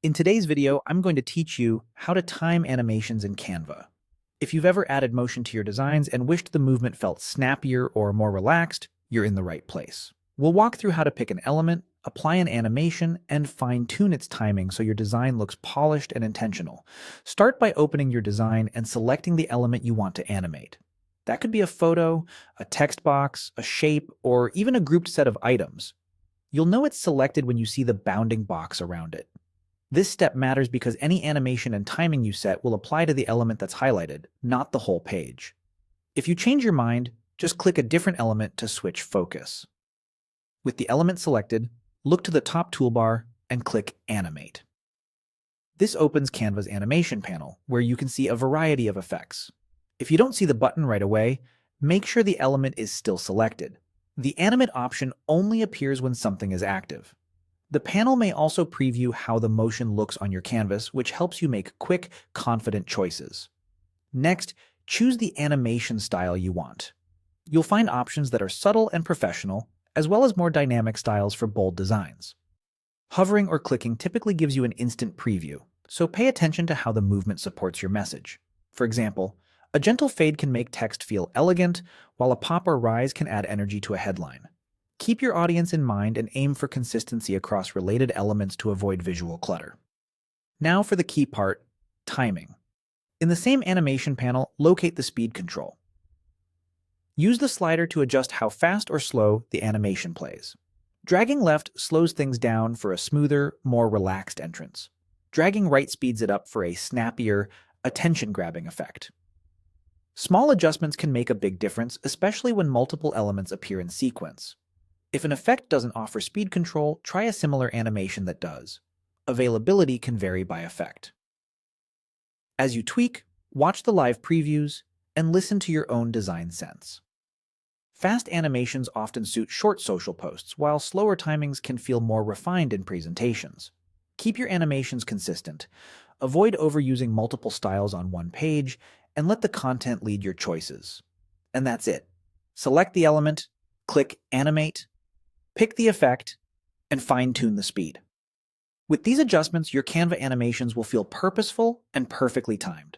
In today's video, I'm going to teach you how to time animations in Canva. If you've ever added motion to your designs and wished the movement felt snappier or more relaxed, you're in the right place. We'll walk through how to pick an element, apply an animation, and fine-tune its timing so your design looks polished and intentional. Start by opening your design and selecting the element you want to animate. That could be a photo, a text box, a shape, or even a grouped set of items. You'll know it's selected when you see the bounding box around it. This step matters because any animation and timing you set will apply to the element that's highlighted, not the whole page. If you change your mind, just click a different element to switch focus. With the element selected, look to the top toolbar and click Animate. This opens Canva's animation panel, where you can see a variety of effects. If you don't see the button right away, make sure the element is still selected. The Animate option only appears when something is active. The panel may also preview how the motion looks on your canvas, which helps you make quick, confident choices. Next, choose the animation style you want. You'll find options that are subtle and professional, as well as more dynamic styles for bold designs. Hovering or clicking typically gives you an instant preview, so pay attention to how the movement supports your message. For example, a gentle fade can make text feel elegant, while a pop or rise can add energy to a headline. Keep your audience in mind and aim for consistency across related elements to avoid visual clutter. Now for the key part, timing. In the same animation panel, locate the speed control. Use the slider to adjust how fast or slow the animation plays. Dragging left slows things down for a smoother, more relaxed entrance. Dragging right speeds it up for a snappier, attention-grabbing effect. Small adjustments can make a big difference, especially when multiple elements appear in sequence. If an effect doesn't offer speed control, try a similar animation that does. Availability can vary by effect. As you tweak, watch the live previews and listen to your own design sense. Fast animations often suit short social posts, while slower timings can feel more refined in presentations. Keep your animations consistent. Avoid overusing multiple styles on one page, and let the content lead your choices. And that's it. Select the element, click Animate, pick the effect, and fine-tune the speed. With these adjustments, your Canva animations will feel purposeful and perfectly timed.